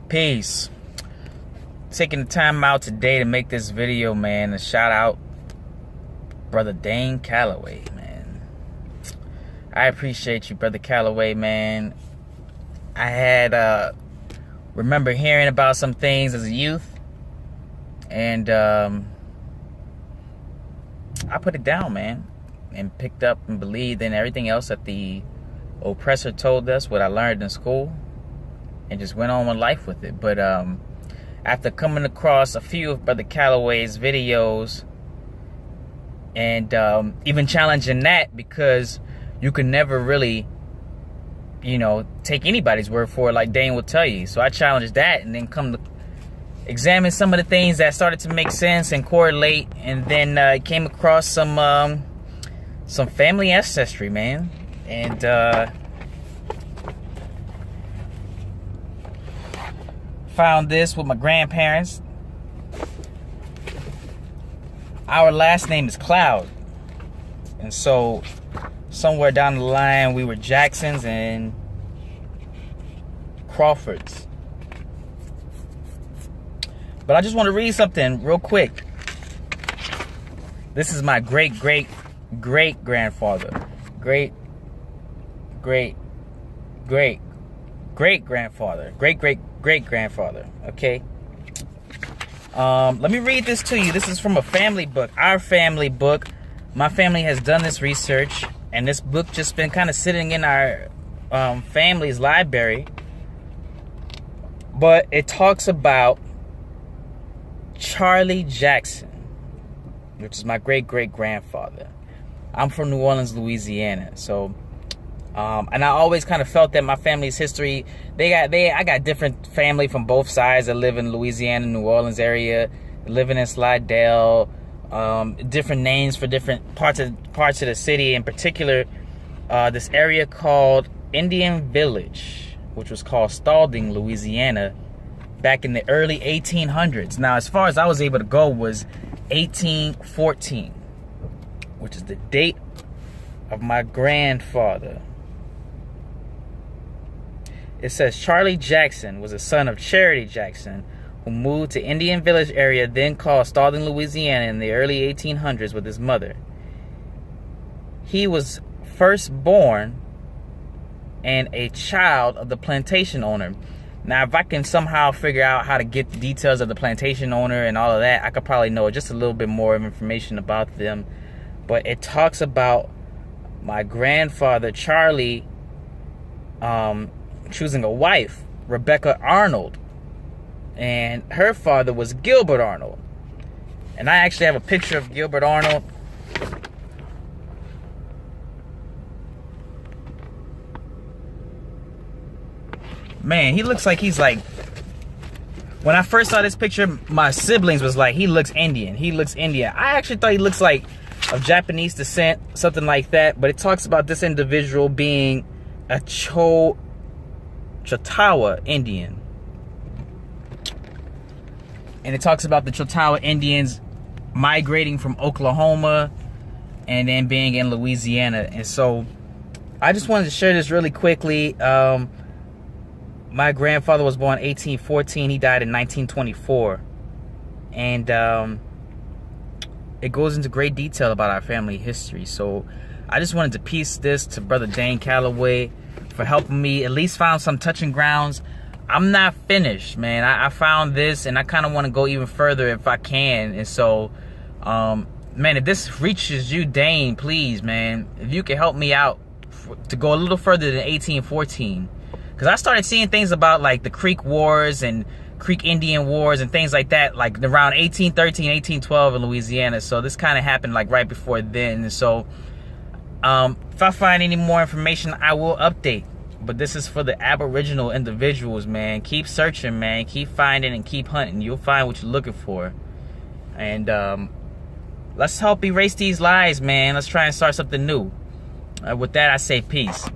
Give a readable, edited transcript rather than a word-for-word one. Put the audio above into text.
Peace. Taking the time out today to make this video, man. A shout out, brother Dane Calloway, man. I appreciate you, brother Calloway, man. I had remember hearing about some things as a youth, and I put it down, man, and picked up and believed in everything else that the oppressor told us, what I learned in school, and just went on with life with it. But after coming across a few of brother Calloway's videos, and even challenging that, because you can never really, you know, take anybody's word for it like Dane will tell you. So I challenged that, and then come to examine some of the things that started to make sense and correlate, and then came across some family ancestry, man. And found this with my grandparents. Our last name is Cloud, and so somewhere down the line we were Jacksons and Crawfords. But I just want to read something real quick. This is my great grandfather, great grandfather. Okay. Let me read this to you. This is from a family book, our family book. My family has done this research, and this book just been kind of sitting in our family's library. But it talks about Charlie Jackson, which is my great grandfather. I'm from New Orleans, Louisiana, so and I always kind of felt that my family's history, I got different family from both sides that live in Louisiana, New Orleans area, living in Slidell, different names for different parts of the city. In particular, this area called Indian Village, which was called Spalding, Louisiana, back in the early 1800s. Now, as far as I was able to go was 1814, which is the date of my grandfather. It says Charlie Jackson was a son of Charity Jackson, who moved to Indian Village area, then called Spalding, Louisiana, in the early 1800s with his mother. He was first born and a child of the plantation owner. Now, if I can somehow figure out how to get the details of the plantation owner and all of that, I could probably know just a little bit more of information about them. But it talks about my grandfather, Charlie, choosing a wife, Rebecca Arnold. And her father was Gilbert Arnold. And I actually have a picture of Gilbert Arnold. Man, he looks like he's like... When I first saw this picture, my siblings was like, he looks Indian. He looks Indian. I actually thought he looks like of Japanese descent, something like that. But it talks about this individual being a Choctaw Indian. And it talks about the Choctaw Indians migrating from Oklahoma and then being in Louisiana. And so I just wanted to share this really quickly. My grandfather was born 1814. He died in 1924. And it goes into great detail about our family history. So I just wanted to piece this to brother Dane Calloway for helping me at least find some touching grounds. I'm not finished, man. I found this, and I kind of want to go even further if I can. And so, man, if this reaches you, Dane, please, man, if you can help me out to go a little further than 1814. Because I started seeing things about, like, the Creek Wars and Creek Indian Wars and things like that, like, around 1813, 1812 in Louisiana. So this kind of happened, like, right before then. And so, if I find any more information, I will update. But this is for the Aboriginal individuals, man. Keep searching, man. Keep finding and keep hunting. You'll find what you're looking for. And let's help erase these lies, man. Let's try and start something new. With that, I say peace.